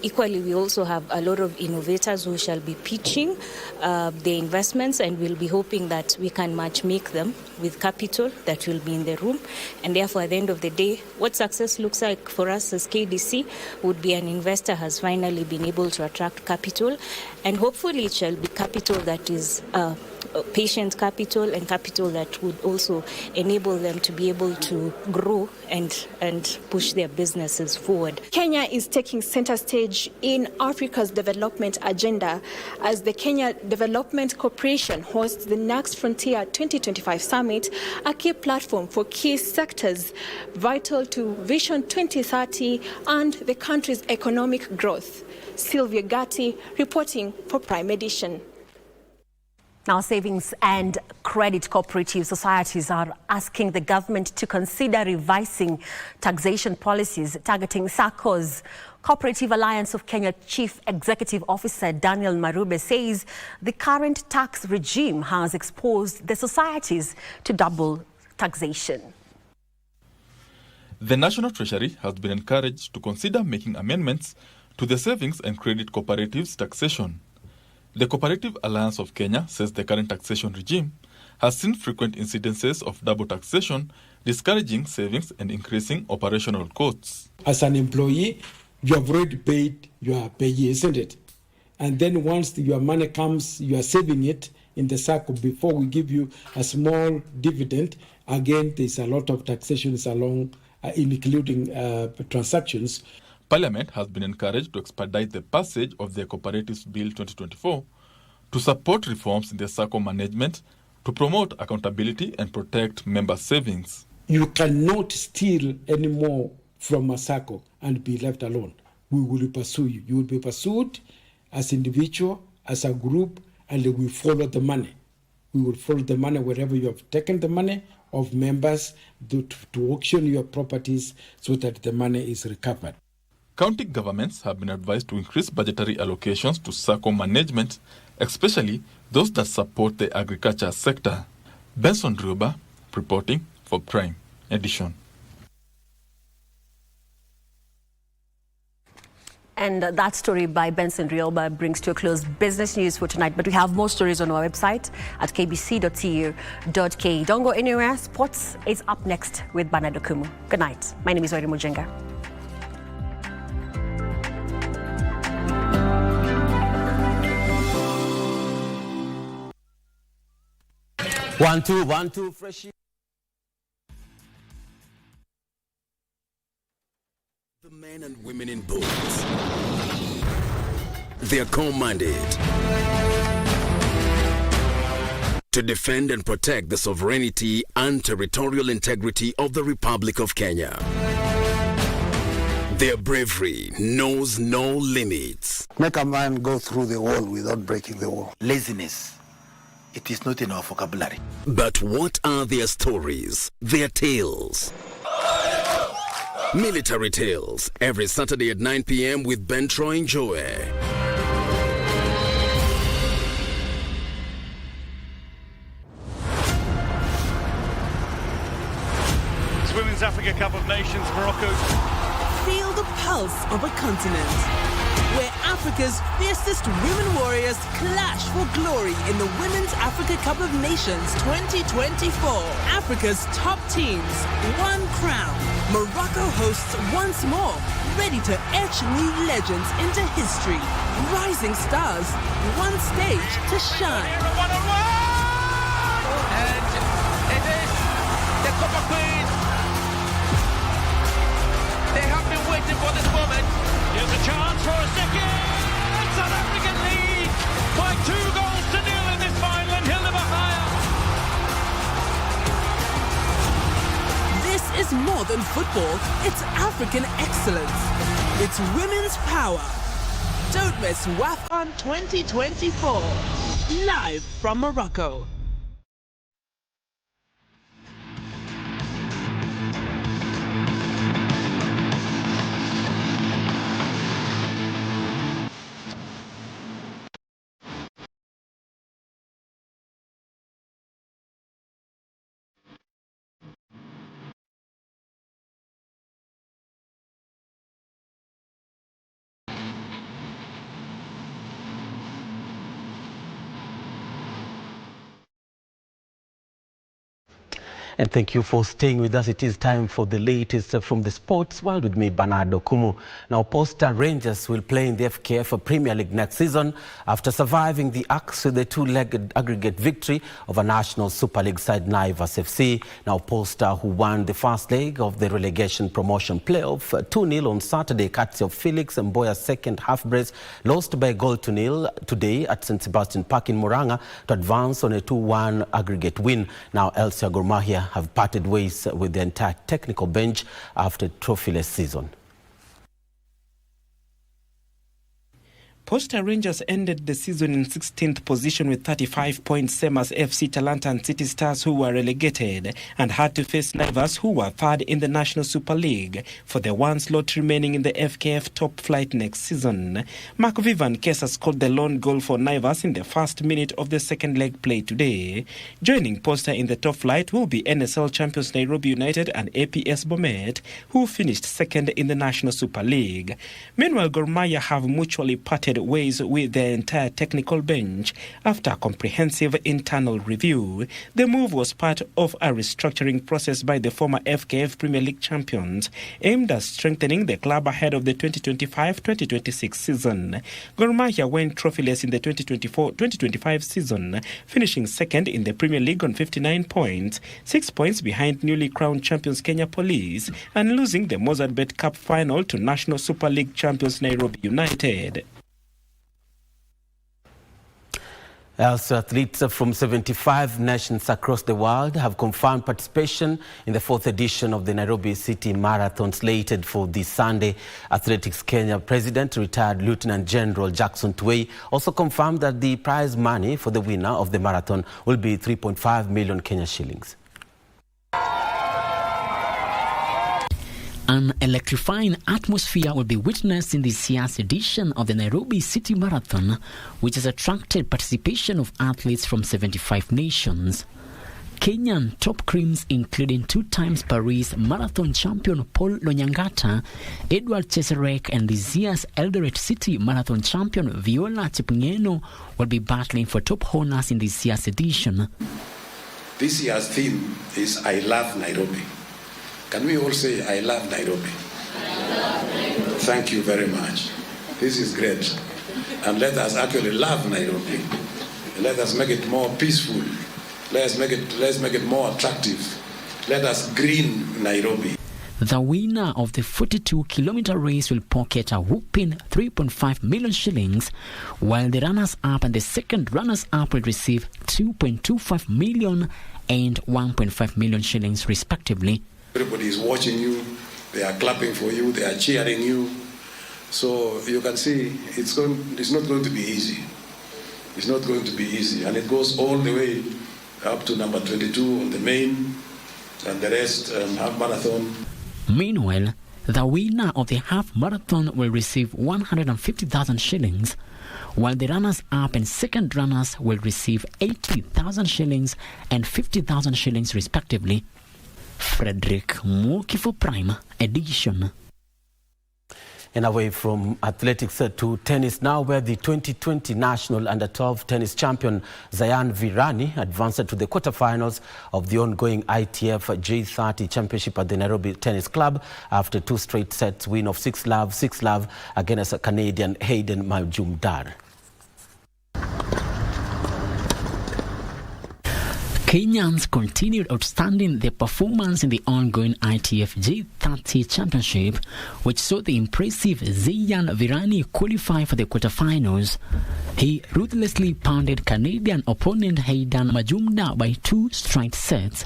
Equally, we also have a lot of innovators who shall be pitching the investments, and we'll be hoping that we can match-make them with capital that will be in the room. And therefore, at the end of the day, what success looks like for us as KDC would be an investor has finally been able to attract capital, and hopefully it shall be capital that is patient capital and capital that would also enable them to be able to grow and push their businesses forward. Kenya is taking center stage in Africa's development agenda as the Kenya Development Corporation hosts the Next Frontier 2025 Summit, a key platform for key sectors vital to Vision 2030 and the country's economic growth. Sylvia Gatti reporting for Prime Edition. Now, savings and credit cooperative societies are asking the government to consider revising taxation policies targeting SACCOs. Cooperative Alliance of Kenya Chief Executive Officer Daniel Marube says the current tax regime has exposed the societies to double taxation. The National Treasury has been encouraged to consider making amendments to the savings and credit cooperatives taxation. The Cooperative Alliance of Kenya says the current taxation regime has seen frequent incidences of double taxation, discouraging savings and increasing operational costs. As an employee, you have already paid your payee, isn't it? And then once your money comes, you are saving it in the SACCO before we give you a small dividend. Again, there's a lot of taxations along, including transactions. Parliament has been encouraged to expedite the passage of the Cooperatives Bill 2024 to support reforms in the SACCO management to promote accountability and protect member savings. You cannot steal any more from a SACCO and be left alone. We will pursue you. You will be pursued as individual, as a group, and we follow the money. We will follow the money wherever you have taken the money of members to auction your properties so that the money is recovered. County governments have been advised to increase budgetary allocations to SACCO management, especially those that support the agriculture sector. Benson Ruba, reporting for Prime Edition. And that story by Benson Rioba brings to a close business news for tonight. But we have more stories on our website at kbc.co.ke. Don't go anywhere. Sports is up next with Bernard Okumu. Good night. My name is Doreen Mujenga. One, two, fresh. The men and women in boats, they are commanded to defend and protect the sovereignty and territorial integrity of the Republic of Kenya. Their bravery knows no limits. Make a man go through the wall without breaking the wall. Laziness. It is not in our vocabulary. But what are their stories, their tales? Military Tales, every Saturday at 9 p.m. with Ben Troy Joe. It's Women's Africa Cup of Nations, Morocco. Feel the pulse of a continent, where Africa's fiercest women warriors clash for glory in the Women's Africa Cup of Nations 2024. Africa's top teams, one crown. Morocco hosts once more, ready to etch new legends into history. Rising stars, one stage to shine. And it is the Cup of Queens. They have been waiting for this moment. Here's a chance for a second. South African lead by 2-0 in this final, and he'll never higher. This is more than football, it's African excellence. It's women's power. Don't miss WAFCON 2024, live from Morocco. And thank you for staying with us. It is time for the latest from the sports world with me, Bernard Okumu. Now, Posta Rangers will play in the FKF Premier League next season after surviving the axe with a two-legged aggregate victory over National Super League side Naivas FC. Now, Posta, who won the first leg of the relegation promotion playoff 2-0 on Saturday, courtesy of Felix Mboya's second half brace, lost by a goal to nil today at St. Sebastian Park in Murang'a to advance on a 2-1 aggregate win. Now, Elsia Gor Mahia have parted ways with the entire technical bench after a trophyless season. Posta Rangers ended the season in 16th position with 35 points, same as FC Talanta and City Stars, who were relegated, and had to face Naivas, who were third in the National Super League, for the one slot remaining in the FKF top flight next season. Mark Vivan Kesa scored the lone goal for Naivas in the first minute of the second leg play today. Joining Posta in the top flight will be NSL champions Nairobi United and APS Bomet, who finished second in the National Super League. Meanwhile, Gor Mahia have mutually parted ways with the entire technical bench after a comprehensive internal review. The move was part of a restructuring process by the former FKF Premier League champions aimed at strengthening the club ahead of the 2025-2026 season. Gor Mahia went trophyless in the 2024-2025 season, finishing second in the Premier League on 59 points, 6 points behind newly crowned champions Kenya Police, and losing the Mozartbet Cup final to National Super League champions Nairobi United. Also, athletes from 75 nations across the world have confirmed participation in the 4th edition of the Nairobi City Marathon slated for this Sunday. Athletics Kenya President, retired Lieutenant General Jackson Tuwei, also confirmed that the prize money for the winner of the marathon will be 3.5 million Kenya shillings. An electrifying atmosphere will be witnessed in this year's edition of the Nairobi City Marathon, which has attracted participation of athletes from 75 nations. Kenyan top creams including 2 times Paris Marathon champion Paul Lonyangata, Edward Cheserek, and this year's Eldoret City Marathon champion Viola Chepngeno will be battling for top honors in this year's edition. This year's theme is I Love Nairobi. Can we all say, I love Nairobi? I love Nairobi. Thank you very much. This is great. And let us actually love Nairobi. Let us make it more peaceful. Let's make it more attractive. Let us green Nairobi. The winner of the 42-kilometer race will pocket a whopping 3.5 million shillings, while the runners-up and the second runners-up will receive 2.25 million and 1.5 million shillings respectively. Everybody is watching you, they are clapping for you, they are cheering you. So you can see it's not going to be easy. It's not going to be easy. And it goes all the way up to number 22 on the main, and the rest half marathon. Meanwhile, the winner of the half marathon will receive 150,000 shillings, while the runners-up and second runners will receive 80,000 shillings and 50,000 shillings respectively. Frederick Muki for Prime Edition. And away from athletics to tennis now, where the 2020 national under-12 tennis champion Zayan Virani advanced to the quarterfinals of the ongoing ITF J30 Championship at the Nairobi Tennis Club after 2 straight sets win of 6-love against Canadian Hayden Majumdar. Kenyans continued outstanding their performance in the ongoing ITF J30 Championship, which saw the impressive Zayan Virani qualify for the quarterfinals. He ruthlessly pounded Canadian opponent Hayden Majumdar by 2 straight sets.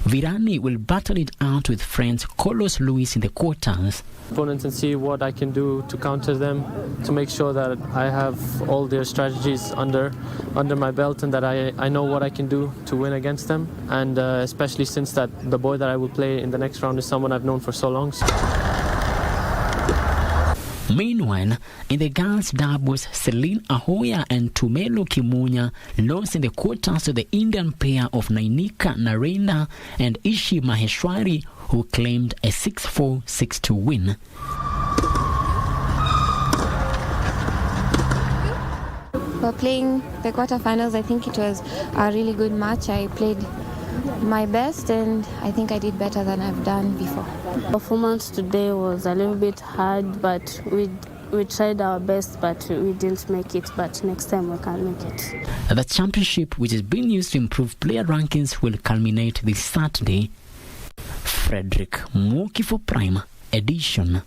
Virani will battle it out with friends Carlos Lewis in the quarters. Opponents and see what I can do to counter them, to make sure that I have all their strategies under my belt and that I know what I can do to win against them, and especially since that the boy that I will play in the next round is someone I've known for so long. Meanwhile, in the girls' doubles, Celine Ahoya and Tumelo Kimunya lost in the quarters to the Indian pair of Nainika Narendra and Ishi Maheshwari, who claimed a 6-4, 6-2 win. For playing the quarterfinals, I think it was a really good match. I played my best and I think I did better than I've done before. Performance today was a little bit hard, but we tried our best, but we didn't make it. But next time we can make it. The championship, which is being used to improve player rankings, will culminate this Saturday. Frederick Muki for Prime Edition.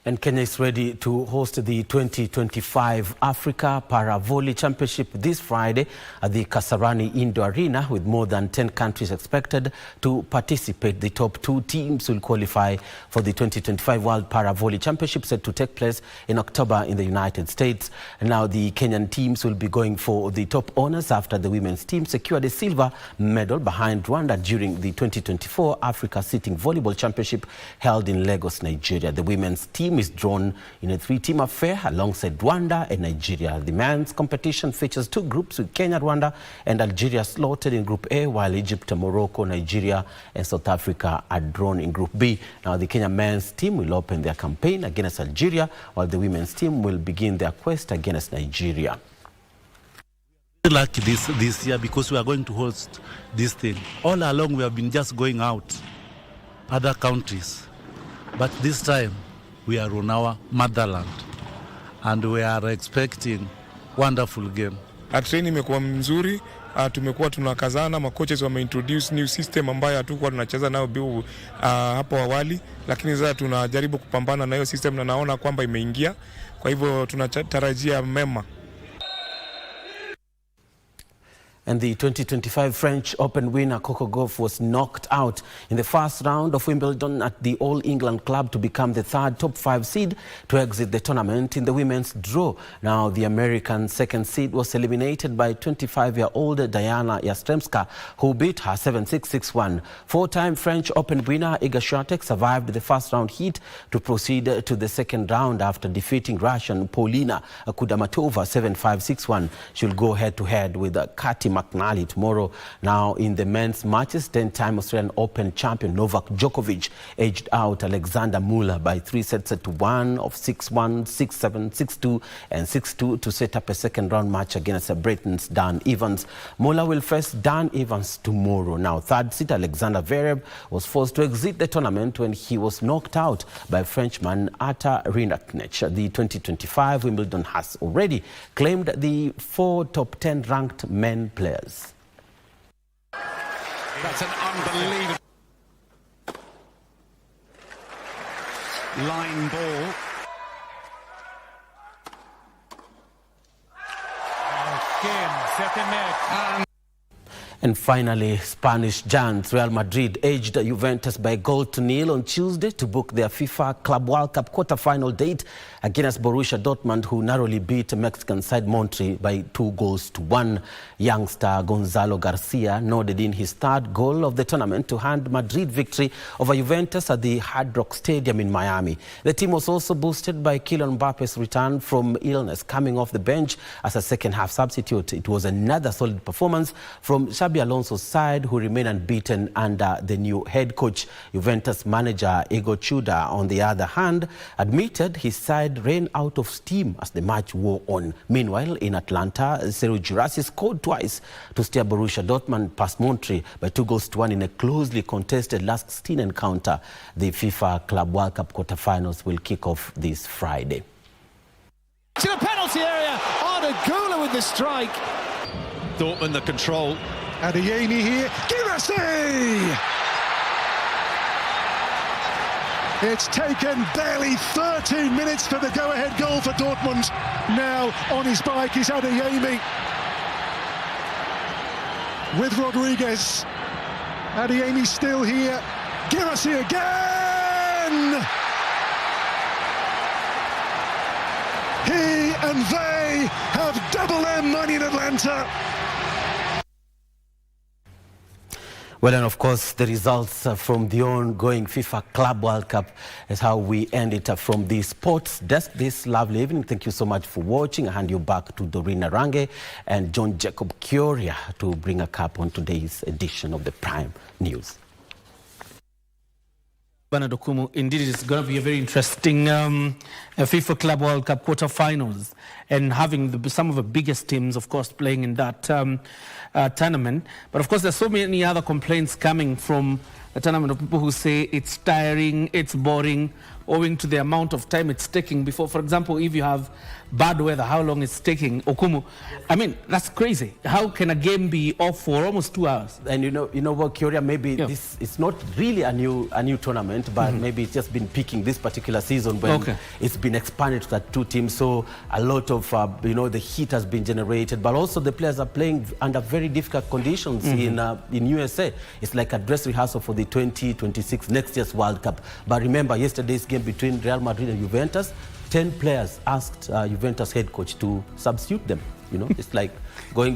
And Kenya is ready to host the 2025 Africa Para-Volley Championship this Friday at the Kasarani Indoor Arena, with more than 10 countries expected to participate. The top 2 teams will qualify for the 2025 World Para-Volley Championship, set to take place in October in the United States. And now the Kenyan teams will be going for the top honors after the women's team secured a silver medal behind Rwanda during the 2024 Africa Sitting Volleyball Championship held in Lagos, Nigeria. The women's team team is drawn in a 3-team affair alongside Rwanda and Nigeria. The men's competition features 2 groups with Kenya, Rwanda and Algeria slotted in Group A, while Egypt, Morocco, Nigeria and South Africa are drawn in Group B. Now the Kenya men's team will open their campaign against Algeria, while the women's team will begin their quest against Nigeria. Lucky this year because we are going to host this thing. All along we have been just going out other countries, but this time we are on our motherland and we are expecting wonderful game. Training imekuwa mzuri, tumekuwa tunakazana, makoches wameintroduce new system ambayo hatukuwa tunacheza nayo hapo awali, lakini sasa tunajaribu kupambana na hiyo system na naona kwamba imeingia, kwa hivyo tunatarajia mema. And the 2025 French Open winner Coco Gauff was knocked out in the first round of Wimbledon at the All England Club to become the 3rd top 5 seed to exit the tournament in the women's draw. Now the American 2nd seed was eliminated by 25-year-old Diana Yastremska, who beat her 7-6, 6-1. 4-time French Open winner Iga Swiatek survived the first round heat to proceed to the second round after defeating Russian Polina Kudamatova 7-5, 6-1. She'll go head-to-head with Kati McNally tomorrow. Now in the men's matches, 10-time Australian Open champion Novak Djokovic edged out Alexander Muller by 3 sets to 1 of 6-1, 6-7, 6-2 and 6-2 to set up a second round match against Britain's Dan Evans. Muller will face Dan Evans tomorrow. Now 3rd seed Alexander Zverev was forced to exit the tournament when he was knocked out by Frenchman Arthur Rinderknecht. The 2025 Wimbledon has already claimed the 4 top 10 ranked men players. That's an unbelievable line ball. Again, second net. And finally, Spanish giants Real Madrid edged Juventus by 1-0 on Tuesday to book their FIFA Club World Cup quarter-final date against Borussia Dortmund, who narrowly beat Mexican side Monterrey by 2-1. Youngster Gonzalo Garcia nodded in his 3rd goal of the tournament to hand Madrid victory over Juventus at the Hard Rock Stadium in Miami. The team was also boosted by Kylian Mbappe's return from illness, coming off the bench as a second-half substitute. It was another solid performance from Xabi Alonso's side, who remain unbeaten under the new head coach. Juventus manager Igor Tudor, on the other hand, admitted his side ran out of steam as the match wore on. Meanwhile, in Atlanta, Sergio Girassi scored twice to steer Borussia Dortmund past Monterrey by 2-1 in a closely contested last-16 encounter. The FIFA Club World Cup quarterfinals will kick off this Friday. To the penalty area, Arda Güler with the strike. Dortmund the control. Adeyemi here, Kisii! It's taken barely 13 minutes for the go-ahead goal for Dortmund. Now on his bike is Adeyemi with Rodriguez. Adeyemi still here, Kisii again! He and they have double their money in Atlanta. Well, and of course, the results from the ongoing FIFA Club World Cup is how we end it from the sports desk this lovely evening. Thank you so much for watching. I hand you back to Doreen Arange and John Jacob Kioria to bring a cap on today's edition of the Prime News. Dokumu, indeed it is going to be a very interesting FIFA Club World Cup quarterfinals, and having some of the biggest teams, of course, playing in that tournament. But of course, there's so many other complaints coming from the tournament of people who say it's tiring, it's boring, owing to the amount of time it's taking before. For example, if you have bad weather, how long it's taking. Okumu, I mean, that's crazy. How can a game be off for almost 2 hours? And you know what, Kioria, maybe this is not really a new tournament, but maybe it's just been peaking this particular season when it's been expanded to that 2 teams. So a lot of the heat has been generated, but also the players are playing under very difficult conditions in USA. It's like a dress rehearsal for the 2026 next year's World Cup. But remember yesterday's game between Real Madrid and Juventus, 10 players asked Juventus head coach to substitute them. It's like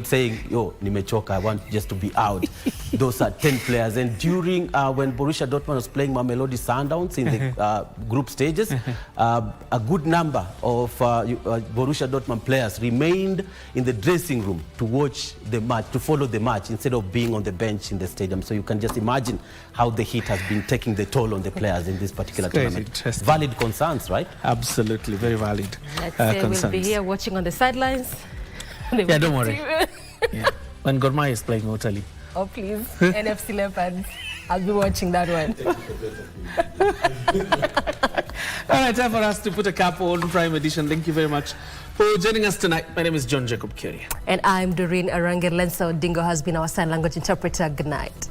saying, yo, nimechoka, I want just to be out. Those are 10 players. And during when Borussia Dortmund was playing Mamelodi Sundowns in the group stages, a good number of Borussia Dortmund players remained in the dressing room to watch the match, to follow the match, instead of being on the bench in the stadium. So you can just imagine how the heat has been taking the toll on the players in this particular tournament. Valid concerns, right? Absolutely, very valid concerns. We'll be here watching on the sidelines. Yeah, don't worry. Yeah. When Gormai is playing Otali. Oh, please. NFC Leopards. I'll be watching that one. All right, time for us to put a cap on Prime Edition. Thank you very much for joining us tonight. My name is John Jacob Kioria. And I'm Doreen. Arange Lenso Dingo has been our sign language interpreter. Good night.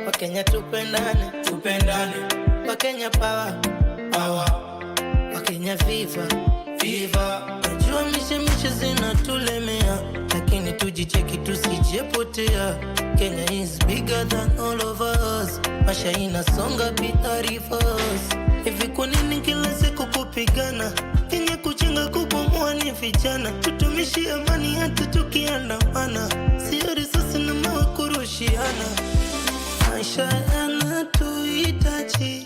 Wakenya tupendane, Wakenya power, Wakenya viva. Najua mishemishe zinatulemea, lakini tujicheki tusijepotea. Kenya is bigger than all of us. Masha inasonga bila reverse. Hivi kwa nini kila siku kupigana? Kenya kuchenga kubomoa ni vijana. Tutumishi amani hata tukiandamana. Sio risasi na mawe kurushiana. Maisha yanatuhitaji